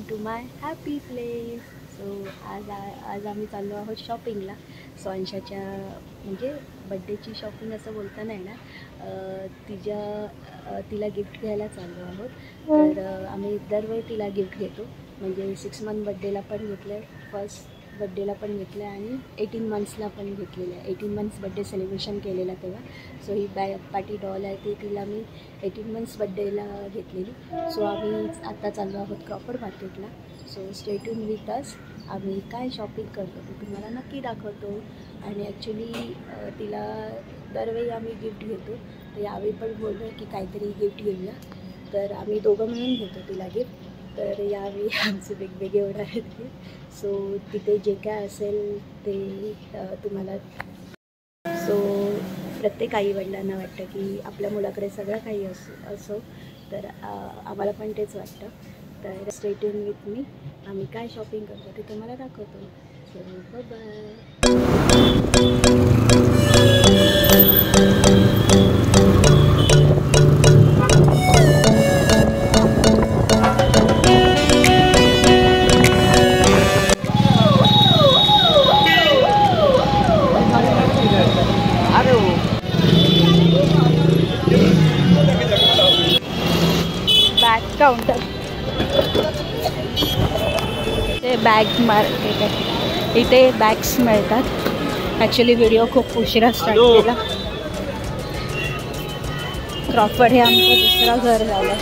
To my happy place. So आज आम्ही चाललो आहोत शॉपिंगला. सो अंशाच्या म्हणजे बड्डेची शॉपिंग असं बोलता नाही ना, तिला गिफ्ट घ्यायला चाललो आहोत. तर आम्ही दरवेळी तिला गिफ्ट घेतो, म्हणजे 6 मंथ बड्डेला पण घेतलं आहे, फर्स्ट बड्डेला पण घेतलं आहे आणि 18 मंथ्सला पण घेतलेलं आहे. 18 मंथ्स बड्डे सेलिब्रेशन केलेला तेव्हा. सो ही पाटी डॉल आहे ती तिला मी 18 मंथ्स बड्डेला घेतलेली. सो आम्ही आता चाललो आहोत क्रॉफर्ड मार्केटला. So stay tune with us. आम्ही काय शॉपिंग करतो ते तुम्हाला नक्की दाखवतो. आणि ॲक्च्युली तिला दरवेळी आम्ही गिफ्ट घेतो, तर यावेळी पण बोललो की काहीतरी गिफ्ट घेऊया. तर आम्ही दोघं मिळून घेतो तिला गिफ्ट. तर यावेळी आमचे वेगवेगळे ऑर्डर आहेत. सो तिथे जे काय असेल ते तुम्हाला. सो प्रत्येक आईवडिलांना वाटतं की आपल्या मुलाकडे सगळं काही असो, तर आम्हाला पण तेच वाटतं. तर स्टे ट्यून विथ मी. आम्ही काय शॉपिंग करतो ते तुम्हाला दाखवतो. सो बाय. काउंटर ते बॅग मार्केट आहे. इथे बॅग्स मिळतात. ॲक्च्युली व्हिडिओ खूप उशिरा स्टार्ट केला. क्रॉफर्ड हे आमचं दुसरं घर झालं.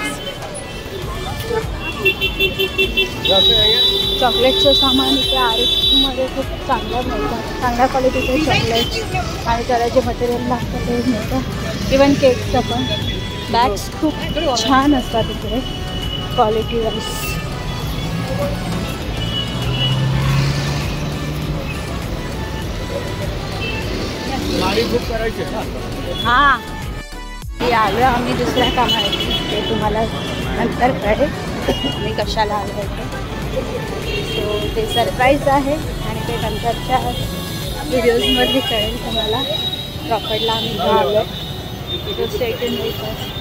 चॉकलेटचं सामान इथे आरएसमध्ये खूप चांगलं मिळतं. चांगल्या क्वालिटीचे चॉकलेट्स आणि त्याला जे मटेरियल लागतं ते मिळतं. इवन केकचं पण. बॅग्स खूप छान असतात इकडे क्वालिटी वाईज. हां, आलो आम्ही दुसऱ्या कामासाठी. ते तुम्हाला नंतर कळेल मी कशाला आलो होतो. सो ते सरप्राईज आहे आणि ते नंतरच्या व्हिडिओजमध्ये कळेल तुम्हाला. क्रॉफर्डला आम्ही आलो. तो स्टेटून द्यायचं.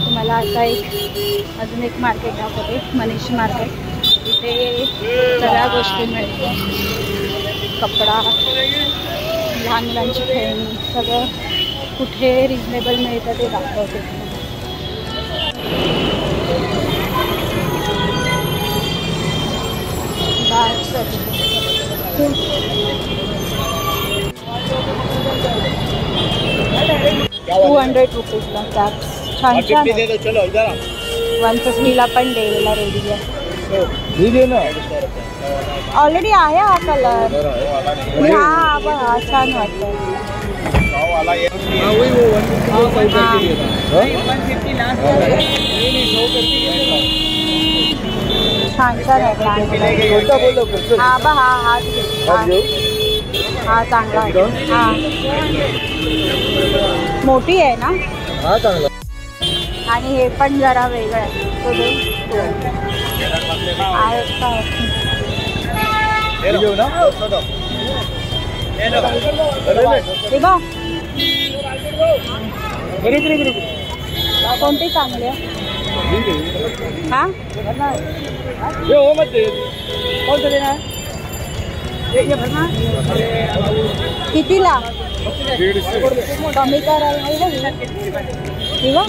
तुम्हाला आता अजून एक मार्केट दाखवते, मनीष मार्केट. इथे सगळ्या गोष्टी मिळतात. कपडा, लहान मुलांची खेळणी, सगळं कुठे रिजनेबल मिळतं ते दाखवते. ₹200 कॅप्स छान छान. 150ला पण द्यायला रेडी आहे. ऑलरेडी आहे हा कलर. हा छान वाटतं. छान छान आहे. हा चांगला आहे. हा मोठी आहे ना. हा चांगला. आणि हे पण जरा वेगळं आहे. कोणती चांगली आहे? हा कितीला? कमी करायला किंवा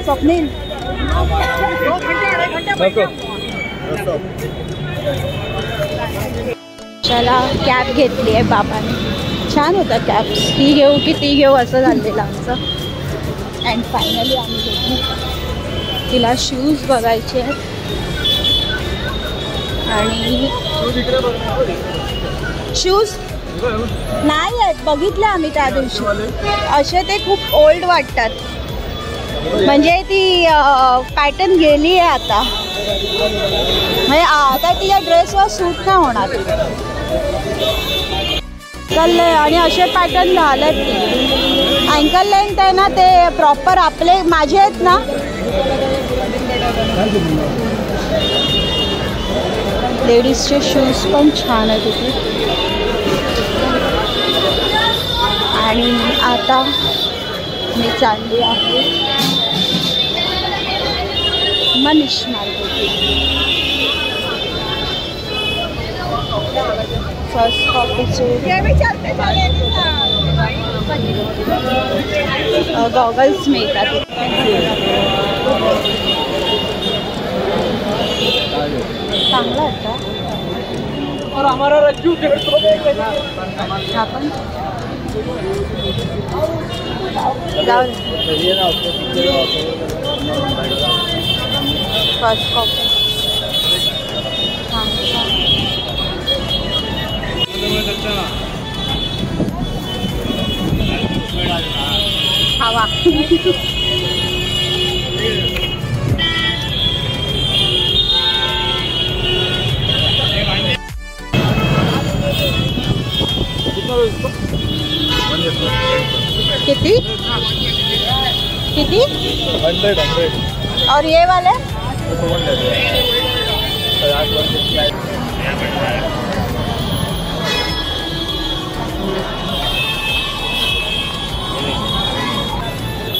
स्वप्नील चला कॅब घेतली आहे बाबाने. छान होता कॅब. ती घेऊ की ती घेऊ असं झालेलं आमचं. अँड फायनली आम्ही घेतली. तिला शूज बघायचे आहेत आणि शूज नाही आहेत. बघितले आम्ही त्या दिवशी. असे ते खूप ओल्ड वाटतात. म्हणजे ती पॅटर्न गेली आहे आता. म्हणजे आता तिच्या ड्रेसवर सूट नाही होणार. चालले आणि असे पॅटर्न झालेत. अँकल लेंथ आहे ना, ते प्रॉपर आपले माझे आहेत ना. लेडीजचे शूज पण छान आहेत तिथे. आणि आता मी चालली आहे मनीष मार्केट फर्स्ट कॉपीचे गॉगल्स मिळतात. चांगला होता हा पण फर्स्ट कॉपी हवा किती किती 100 और ये वाले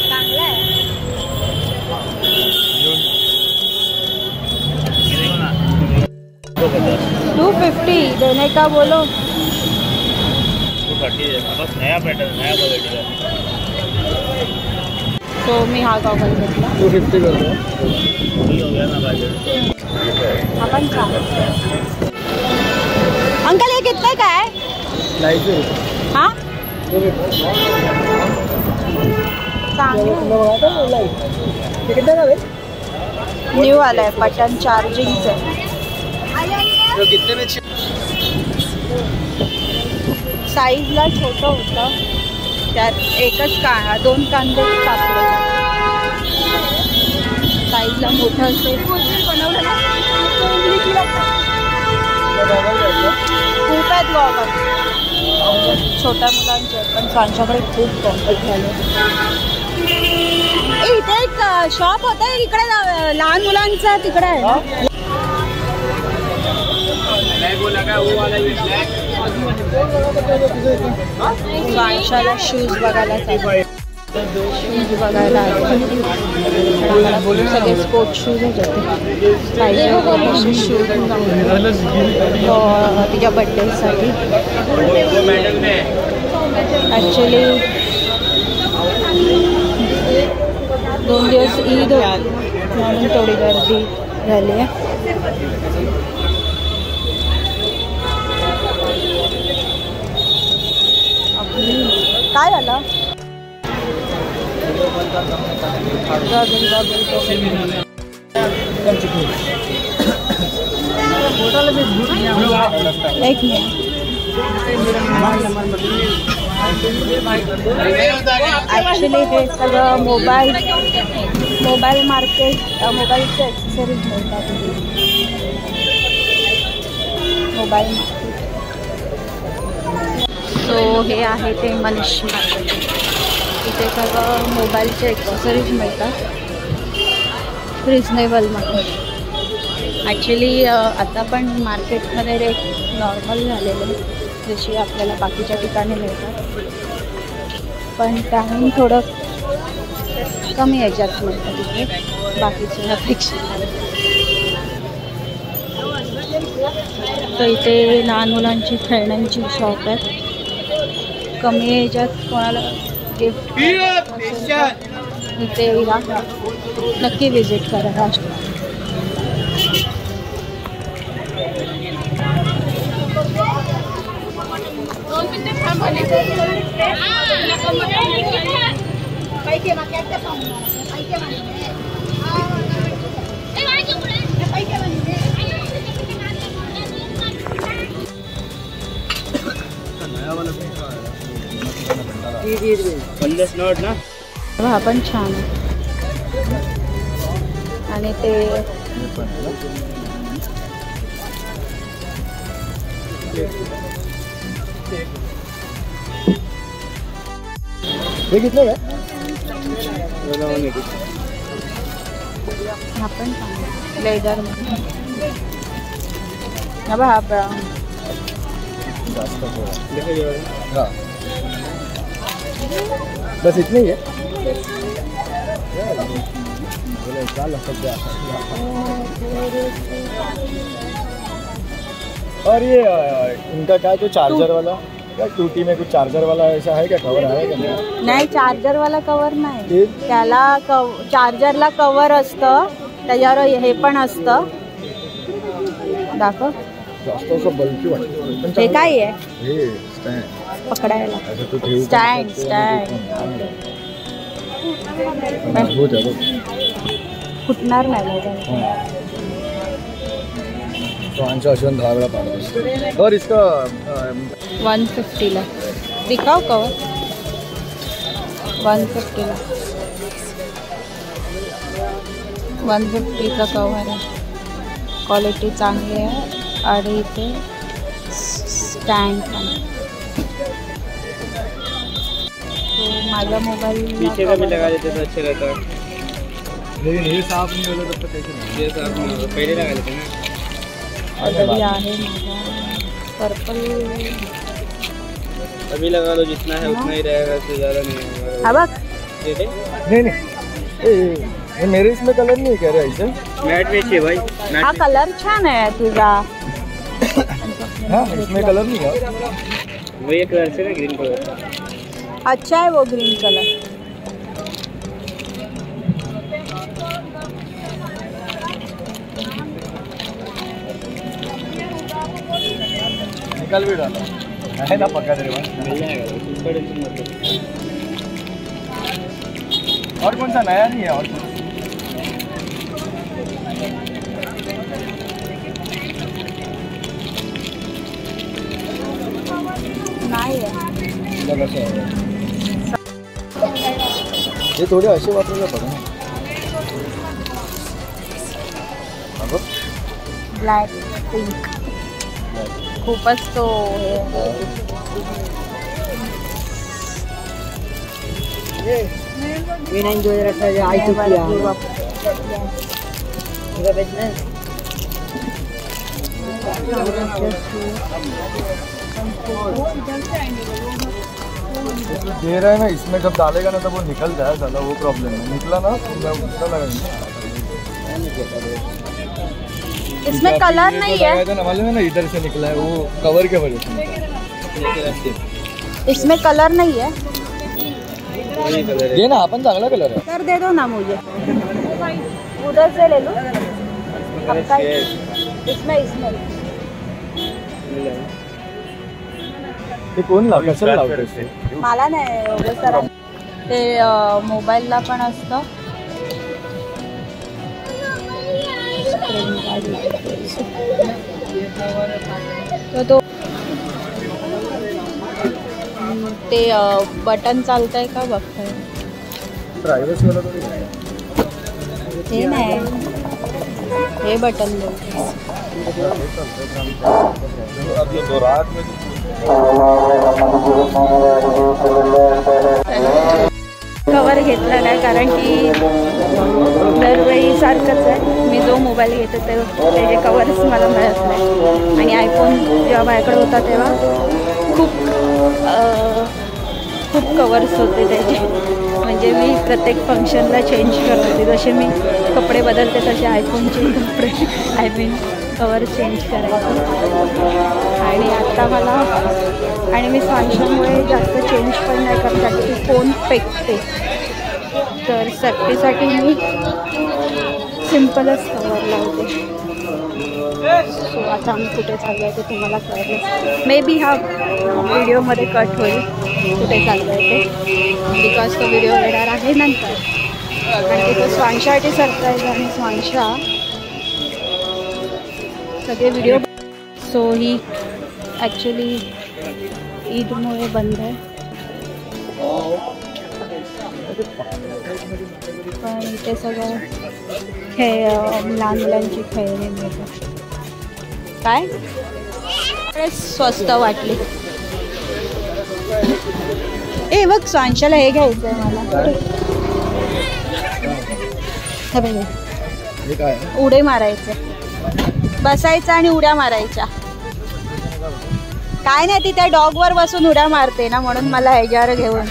चांगला है. 250 देने का बोलो. 230 नया पैटर्न नया क्वालिटी का. तो मी हा गॉगल घेतला. 250 कर दो. हो गया ना भाई. आपण छान. अंकल ये कितने का है? 250. हाँ न्यू वाला है बटन चार्जिंग से. तो कितने में? साईजला छोटं होतं त्यात एकच दोन कांदे टाकले. साईजला मोठं असेल खूप आहेत गॉगल छोट्या मुलांचे पण त्यांच्याकडे खूप कॉम्पॅक्ट झाले. इथे एक शॉप होतं इकडे लहान मुलांचा तिकडे आहे ना. वांशाला शूज बघायला चालू. शूज बघायला सगळे स्पोर्ट्स शूज होते पाहिजे शूज तिच्या बड्डेसाठी. ॲक्च्युली 2 दिवस ईद होती म्हणून थोडी गर्दी झाली आहे. काय झालं? एक मिनिट. ॲक्च्युली हे सगळं मोबाईल मार्केट मोबाईलचे ॲक्सेसरीज मिळतात. Mobile market. सो हे आहे ते मनीष मार्केट. इथे सगळं मोबाईलचे ॲक्सेसरीज मिळतात रिजनेबलमध्ये. ॲक्च्युली आता पण मार्केटमध्ये रेट नॉर्मल झालेले जशी आपल्याला बाकीच्या ठिकाणी मिळतात पण त्याहून थोडं कमी याच्यात मिळतं तिथे बाकीच्या अपेक्षा. तर इथे लहान मुलांची खेळण्यांची शॉप आहेत. कमी याच्यात कोणाला गिफ्ट इथे या नक्की विजिट करा. राष्ट्र हा पण छान आहे. आणि ते कितने हा पण छान आहे लेदर. हा ब्राउन. हाँ बस इतने ही है. बोले चाल सध्या. और ये इनका क्या तो चार्जर वाला क्या टूटी में कुछ चार्जर वाला ऐसा है क्या कवर आहे का नाही चार्जर वाला कवर नाही त्याला चार्जरला कवर असतं त्याच्यावर हे पण असतं दाखव जास्त असं बल्की वाटतं हे काय आहे हे स्टँड पकडायला असं तू ठेवू स्टँड मजबूत आहे बघ फुटणार नाही तो आमचा अश्वंत धावड़ा पाडतो और इसका 150 ला दिखाओ कवर 150 ला 150 का कवर आहे क्वालिटी चांगली आहे आणि इथे स्टँड पण तो माझा मोबाईल पीछे का भी लगा देते तो अच्छा रहता लेकिन ये साफ नहीं होता तब तक कैसे नहीं ये साफ नहीं होता पहले लगा देते ना ऑलरेडी आहे माझा पर्पल अभी लगा लो जितना है उतना ही रहेगा इससे ज़्यादा नहीं होगा हा बघ नहीं ये मेरे इसमें कलर नहीं कह रहे ऐसे मैट में चाहिए भाई हा कलर छान आहे तुझा हाँ इसमें कलर नहीं है वो ये कलर से ना ग्रीन कलर अच्छा है वो ग्रीन कलर निकल भी डाला है ना पक्का तेरे पास और कौन सा नया नहीं है और नाही आहे ये थोडे असे वापरले बघा ना ब्लॅक पिंक खूपच तो दे रहा है ना इसमें जब डालेगा ना तब वो निकल जाए साला वो प्रॉब्लम है निकला ना तो मैं उसका लगाएंगे इसमें कलर नहीं है ना मालूम है ना इधर से निकला है वो कवर के वजह से इसमें कलर नहीं है ये ना अपन चांगला कलर है कर दे दो ना मुझे उधर से ले लो इसमें ते कोण लाव कशाला लावते मला नाही एवढं सर ते मोबाईलला पण असतं तो ते बटन चालतंय का बघताय ड्रायव्हर्स वाला तो हे नाही हे बटन अब ये दो रात में कवर घेतला नाही कारण की दरवेळी सारखंच आहे मी जो मोबाईल घेते ते त्याचे कवरच मला मिळत नाही आणि आयफोन जेव्हा माझ्याकडे होता तेव्हा खूप कवर्स होते त्याचे म्हणजे मी प्रत्येक फंक्शनला चेंज करत होते जसे मी कपडे बदलते तसे आयफोनचे कपडे आय मीन कवर चेंज करायचे आणि आता मला आणि मी स्वांशामुळे जास्त चेंज पण नाही करत कारण की फोन पेकते तर सेफ्टीसाठी मी सिम्पलच कवर लावते सो आता आम्ही कुठे चाललो आहे ते तुम्हाला कळलं मे बी हा व्हिडिओमध्ये कट होईल कुठे चाललो आहे ते बिकॉज तो व्हिडिओ येणार आहे नंतर आणि तिथं स्वांशासाठी सरप्राईज आणि स्वांशा सगळे व्हिडिओ सो ही ॲक्च्युली ईदमुळे बंद आहे पण इथे सगळं हे लहान मुलांची खेळणी मिळतात काय स्वस्त वाटली ए बघ स्वांशाला हे घ्यायचं आहे मला हे बघ उडे मारायचे बसायचं आणि उड्या मारायच्या काय नाही ती त्या डॉगवर बसून उड्या मारते ना म्हणून मला ह्याच्यावर घेऊन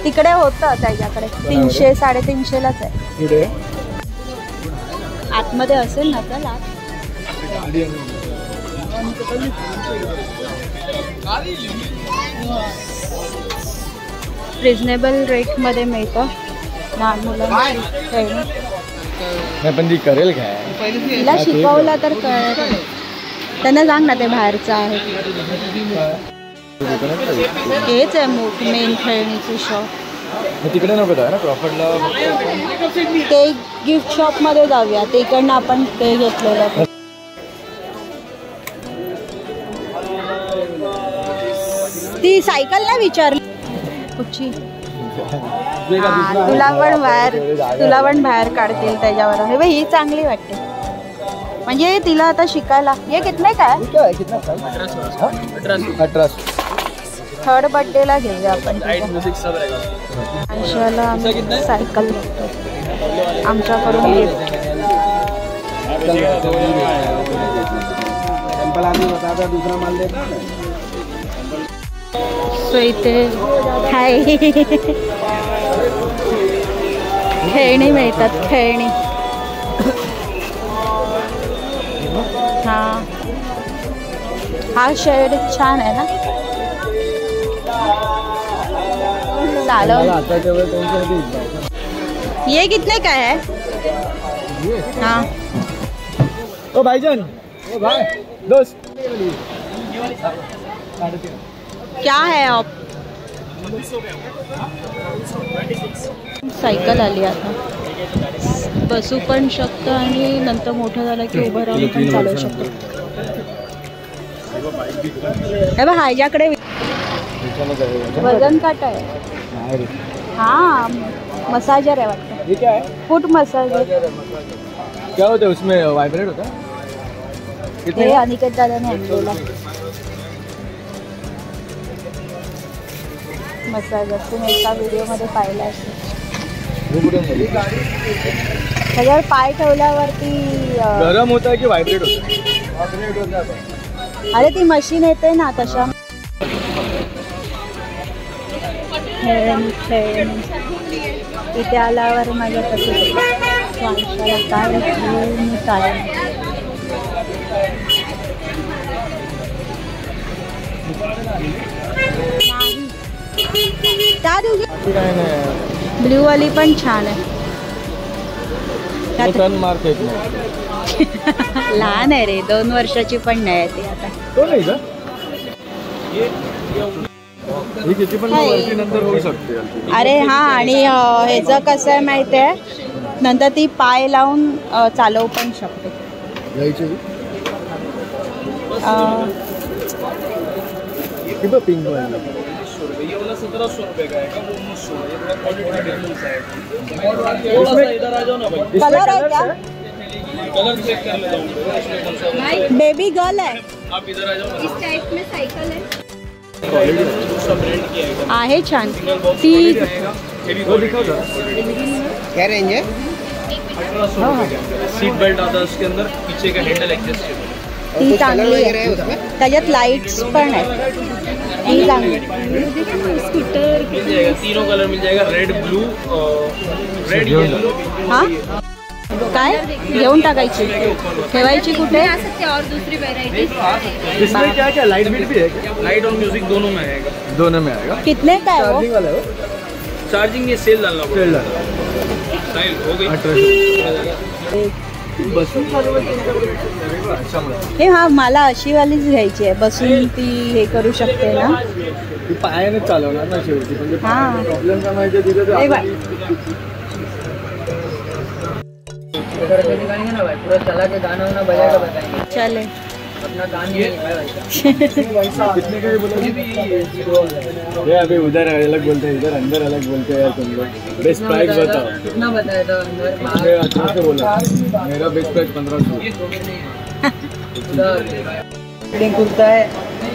तिकडे होतं त्याच्याकडे 300 350लाच आहे आतमध्ये असेल ना त्याला. रिजनेबल रेटमध्ये मिळतं लहान मुलांची खेळणी. नाही पण ती करेल काय? तिला शिकवलं तर कळेल. त्यांना सांग ना ते बाहेरचं आहे. हेच आहे मेन खेळणीचं शॉप. तिकडे नको जाऊ ना क्रॉफर्डला. ते गिफ्ट शॉपमध्ये जाऊया. ते इकडनं आपण ते घेतलेलं. ती सायकल नाही विचारली कुठची. तुला पण बाहेर काढतील त्याच्यावर. हे बाई ही चांगली वाटते. म्हणजे तिला आता शिकायला. हे कितने काय? 18. थर्ड बर्थडेला घेऊया आपण. आयशाला आम्ही सायकल घेतो आमच्याकडून गिफ्ट. दुसरा माल देत. सो इथे हाय खेळणी मिळतात. खेळणी. हा शेड छान आहे ना. चालव. ये कितने का है? हाँ. ओ भाईजान, ओ भाई दोस्त, क्या है आप? सायकल आली आता. बसू पण शकतं आणि नंतर मोठं झालं की उभं राहून पण चालवू शकतो. हे बघ ह्याच्याकडे वजन काटा आहे. हाँ मसाजर है वाटतं. ये क्या है? Foot massager. क्या होता है उसमें? वाइब्रेट होता है? हे अनिकेत दादाने आणलेला मसाजर. तुम्ही एका व्हिडिओमध्ये पाहिला असेल. त्याच्यावर पाय ठेवल्यावरती गरम होता है कि वाइब्रेट होता है? अरे ती मशीन येते ना तशा. इथे आल्यावर माझ्या कसं काय त्या दिवशी ब्ल्यू वाली पण छान आहे. लहान आहे रे. 2 वर्षाची पण नाही आहे ती आता. तो नाही का? ही किती पण वरती नंतर होऊ शकते. अरे हां. आणि ह्याचं कसं आहे माहिती आहे. नंतर ती पाय लावून चालवू पण शकते. पिंक वाला 1700 रुपये का है. इधर आ जाओ ना भाई. कलर है क्या? कलर चेक कर लेता हूँ. बेबी गर्ल है. आप इधर आ जाओ ना. इस टाइप में साइकिल है. दूसरा ब्रांड की आहे छान. ती क्या रेंज है? 1800 रुपये का. सीट बेल्ट आता है उसके अंदर. पीछे का हैंडल एडजस्टेबल. ती चांगली आहे. त्याच्यात लाईट्स पण आहे. ती चांगली. स्कूटर मिल जाएगा. तीनों कलर मिल जाएगा. Red blue red yellow. हां काय घेऊन टाकायची ठेवायची कुठे? और दूसरी वेराइटी. इसमें क्या क्या लाइट बिल भी है क्या? लाइट और म्यूजिक दोनों में आएगा. दोनों में आएगा. कितने का है वो? चार्जिंग वाला है? चार्जिंग ये सेल डालना सेल पड़ेगा. डालना. स्टाइल हो गई. 1800. बसून अच्छा हे हा मला अशी वालीच घ्यायची आहे. बसून ती हे करू शकते ना. ती पायाने चालवणार ना शेवटी. म्हणजे हां. प्रॉब्लेम काय माहिती तिथे पूरा चला के गाना वाना बजाएगा बताएंगे. चले. अपना काम ये कितने का बोला? ये अभी उधर अलग बोलते हैं, इधर अंदर अलग बोलते हैं यार तुम लोग. बेस्ट प्राइस बताओ. कितना बताया था अंदर? मैं 1800 बोला. मेरा बेस्ट प्राइस 1500. खुलता है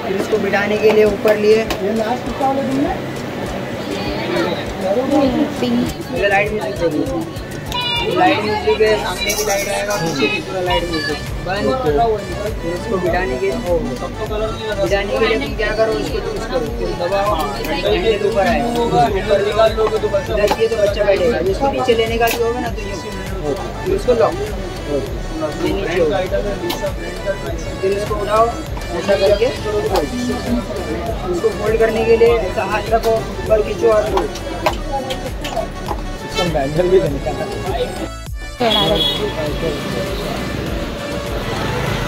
फिर इसको बिठाने के लिए ऊपर लिए लाइट म्यूजिक. लाइट म्यूजिक है. सामने की लाइट आएगा. पीछे की पूरा लाइट म्यूजिक बंद. फिर इसको बिठाने के लिए तुम क्या करो, इसको चूज करो. फिर दबाओ. हैंडल ऊपर आए. ऊपर निकाल लोगे तो बच्चा बैठेगा. इसको नीचे लेने का जो होगा ना तो ये उसको लॉक. ये नीचे हो। फिर इसको उठाओ ऐसा करके, इसको फोल्ड करने के लिए ऐसा हाथ रखो, ऊपर खींचो और फोल्ड। इसका मैनुअल भी बनता है।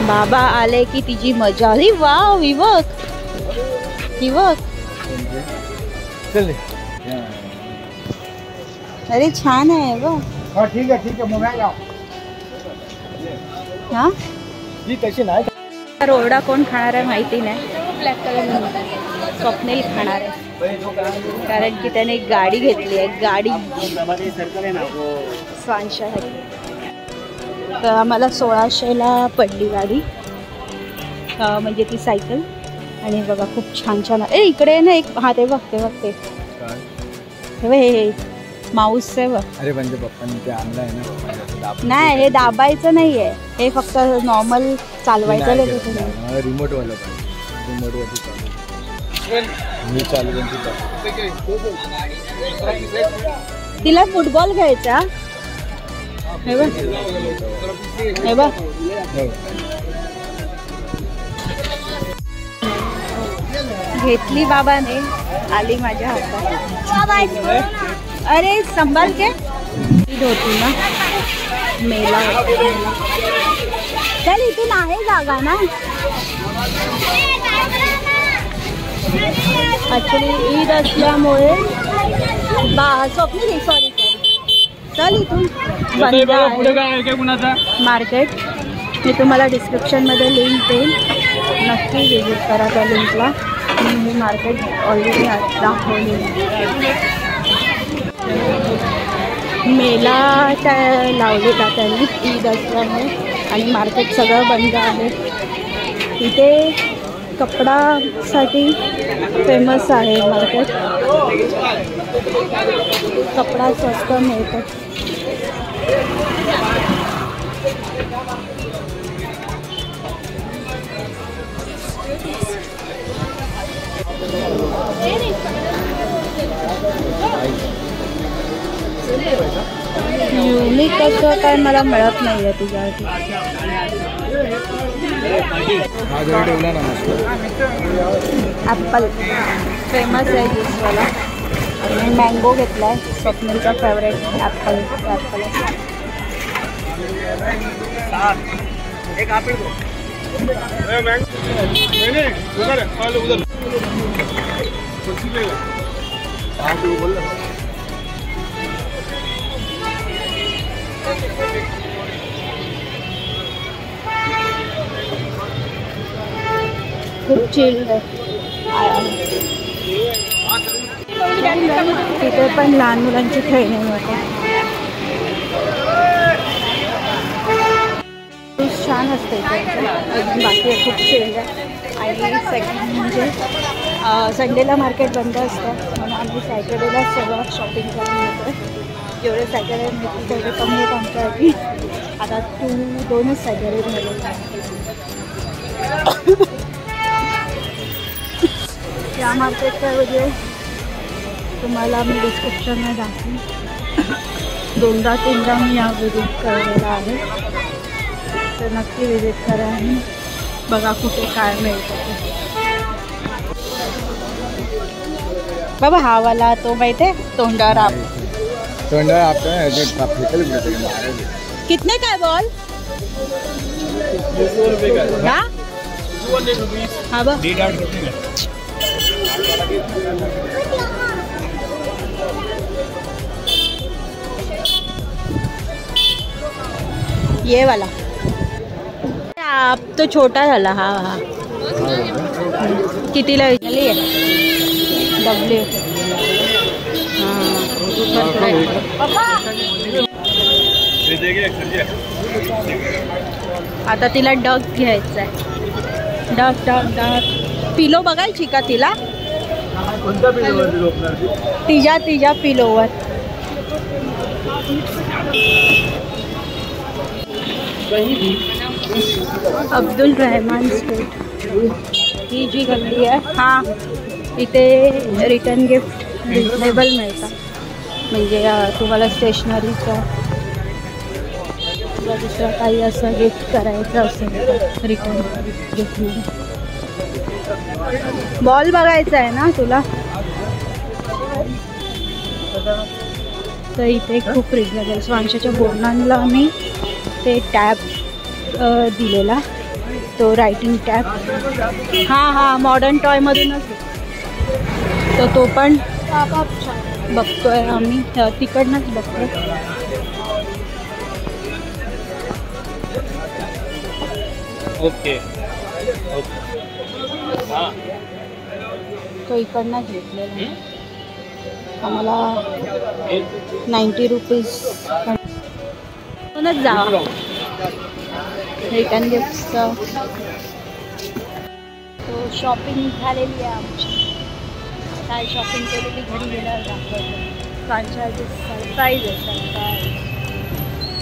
बाबा आले की तिची मजा आली. वाव विवक विवक, चल अरे छान आहे बघ. हाँ ठीक है मोबाइल आओ। हा ही तशी नाही. रोडा कोण खाणार आहे माहिती नाही. ब्लॅक कलर स्वप्नील खाणार आहे, कारण की त्याने एक गाडी घेतली आहे. गाडी स्वांशासाठी. तर आम्हाला 1600ला पडली गाडी, म्हणजे ती सायकल. आणि बघा खूप छान छान. इकडे ना एक, हा ते बघ ते हे माऊस आहे बघ. अरे म्हणजे पप्पांनी ते आणलं आहे ना. नाही हे दाबायचं नाही आहे, हे फक्त नॉर्मल चालवायचं. रिमोट वाला रिमोट वरती मी चालू तिला फुटबॉल घ्यायचा. हे बघ हे बघ, घेतली बाबाने, आली माझ्या हातात. अरे संभाल के होती ना मेला. चल इथून आहे जागा ना. ॲक्च्युली ईद असल्यामुळे स्वप्नील सॉरी चल इथून बंद आहे मार्केट. मी तुम्हाला डिस्क्रिप्शनमध्ये लिंक देईन, नक्की विजिट करा त्या लिंकला. मी हे मार्केट ऑलरेडी दाखवली. मेला लावलेला त्यांनी ईद असल्यामुळे, आणि मार्केट सगळं बंद आहे. इथे कपडासाठी फेमस आहे मार्केट. कपडा स्वस्त मिळतो. युनिक असं काय मला मिळत नाही आहे तुझ्यासाठी. ॲप्पल फेमस आहे ज्यूसवाला. आणि मँगो घेतला आहे, स्वप्नीलचा फेवरेट ॲप्पल. खूप चिल्ड आहे. तिथे पण लहान मुलांची खेळणी होते. छान असते अजून. बाकी खूप चिल्ड आहे. आणि सेकंड म्हणजे संडेला मार्केट बंद असतं, म्हणून आम्ही सॅटर्डेला सगळं शॉपिंग करून येतो. जेवढे सॅटर्डे मिळतील तेवढे कमी आहेत आमच्यासाठी. आता 2च सॅटर्डे झाले. या मार्केटच्या म्हणजे तुम्हाला मी डिस्क्रिप्शनमध्ये दाखवेन. 2-3दा मी या विजिट केलेला आहे, तर नक्की विजिट करा आणि बघा कुठे काय मिळतं. बाबा हा वाला तो माहिती आहे, तोंडावर आप. कितने का है बॉल? हाँ हाँ बा. ये वाला आप तो छोटा झाला. हा हा कितीला विकली आहे? डब्ल्यू. आता तिला डग घ्यायचा आहे. डग डग डग पिलो बघायची का तिला? तिच्या पिलोवर. अब्दुल रहमान स्ट्रीट ही जी गल्ली आहे. हां इथे रिटर्न गिफ्ट रिजनेबल मिळतात. म्हणजे तुम्हाला स्टेशनरीचं किंवा दुसरं काही असं गिफ्ट करायचं असेल तर रिटर्न गिफ्टमध्ये. बॉल बघायचा आहे ना तुला? तर इथे खूप रिजनेबल. स्वांशाच्या बोर्नांना मी ते टॅब दिलेला, तो रायटिंग टॅब. हां मॉडर्न टॉयमधूनच तर तो पण बघतोय आम्ही, तिकडनंच बघतोय. ओके हां तो इकडनंच घेतलेला आम्हाला 90 रुपीज. म्हणूनच जावा रिटर्न गिफ्टचं. तो शॉपिंग झालेली आहे आमची. काय शॉपिंग केलेली घरी गेल्यावर दाखवतो. फ्रांचायझी सरप्राईज आहे, सरप्राईज.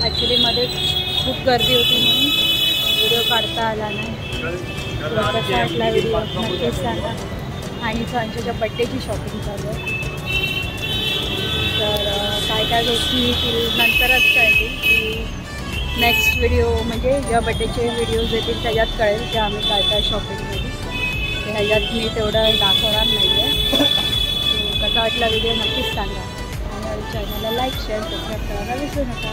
ॲक्च्युली मध्ये खूप गर्दी होती म्हणून व्हिडिओ काढता आला नाही. कसा वाटला व्हिडिओ नक्कीच सांगा. आणि फ्रांचाच्या बड्डेची शॉपिंग चालू आहे. तर काय काय गोष्टी येतील नंतरच कळतील की नेक्स्ट व्हिडिओ म्हणजे जेव्हा बड्डेचे व्हिडिओज येतील त्याच्यात कळेल की आम्ही काय काय शॉपिंग केली. ह्याच्यात मी तेवढं दाखवणार नाही आहे. कसा वाटला व्हिडिओ नक्कीच सांगा. आणि चॅनलला लाईक शेअर सबस्क्राईब करायला विसरू नका.